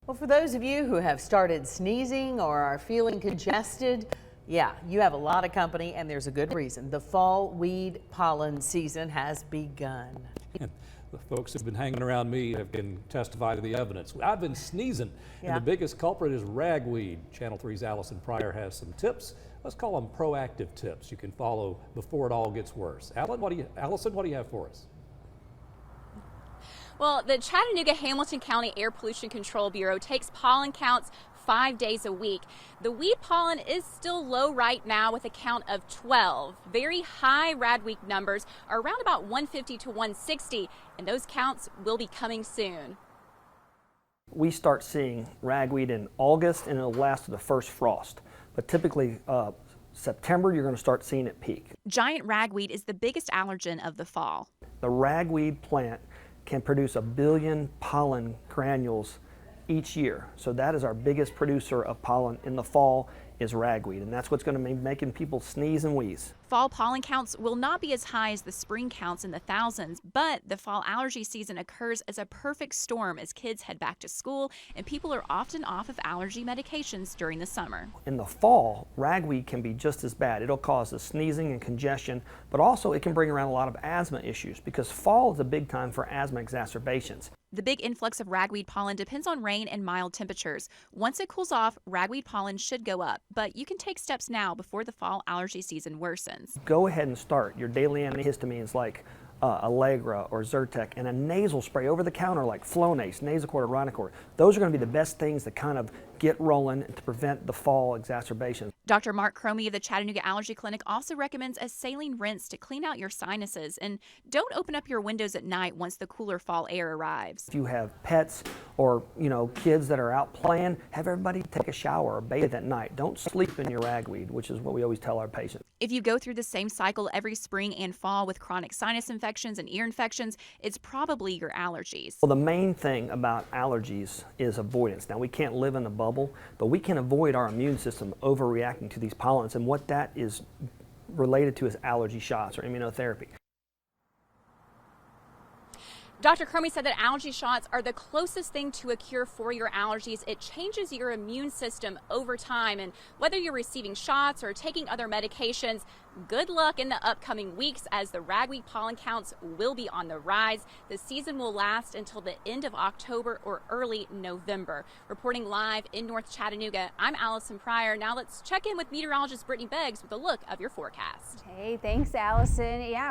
Well, for those of you who have started sneezing or are feeling congested, yeah, you have a lot of company, and there's a good reason. The fall weed pollen season has begun. The folks who've been hanging around me can testify to the evidence. I've been sneezing, and the biggest culprit is ragweed. Channel 3's Allison Pryor has some tips. Let's call them proactive tips you can follow before it all gets worse. Allison, what do you have for us? Well, the Chattanooga-Hamilton County Air Pollution Control Bureau takes pollen counts 5 days a week. The weed pollen is still low right now with a count of 12. Very high ragweed numbers are around about 150 to 160, and those counts will be coming soon. We start seeing ragweed in August, and it'll last to the first frost. But typically, September, you're going to start seeing it peak. Giant ragweed is the biggest allergen of the fall. The ragweed plant can produce 1 billion pollen granules each year. So that is our biggest producer of pollen in the fall is ragweed, and that's what's going to be making people sneeze and wheeze. Fall pollen counts will not be as high as the spring counts in the thousands, but the fall allergy season occurs as a perfect storm as kids head back to school and people are often off of allergy medications during the summer. In the fall, ragweed can be just as bad. It'll cause the sneezing and congestion, but also it can bring around a lot of asthma issues because fall is a big time for asthma exacerbations. The big influx of ragweed pollen depends on rain and mild temperatures. Once it cools off, ragweed pollen should go up, but you can take steps now before the fall allergy season worsens. Go ahead and start your daily antihistamines like Allegra or Zyrtec, and a nasal spray over the counter like Flonase, Nasacort, or Rhinocort. Those are going to be the best things to kind of get rolling to prevent the fall exacerbations. Dr. Mark Cromie of the Chattanooga Allergy Clinic also recommends a saline rinse to clean out your sinuses, and don't open up your windows at night once the cooler fall air arrives. If you have pets or kids that are out playing, have everybody take a shower or bathe at night. Don't sleep in your ragweed, which is what we always tell our patients. If you go through the same cycle every spring and fall with chronic sinus infections and ear infections, it's probably your allergies. Well, the main thing about allergies is avoidance. Now, we can't live in a bubble, but we can avoid our immune system overreacting to these pollens, and what that is related to is allergy shots or immunotherapy. Dr. Cromie said that allergy shots are the closest thing to a cure for your allergies. It changes your immune system over time, and whether you're receiving shots or taking other medications, good luck in the upcoming weeks as the ragweed pollen counts will be on the rise. The season will last until the end of October or early November. Reporting live in North Chattanooga, I'm Allison Pryor. Now let's check in with meteorologist Brittany Beggs with a look of your forecast. Hey, thanks, Allison. Yeah.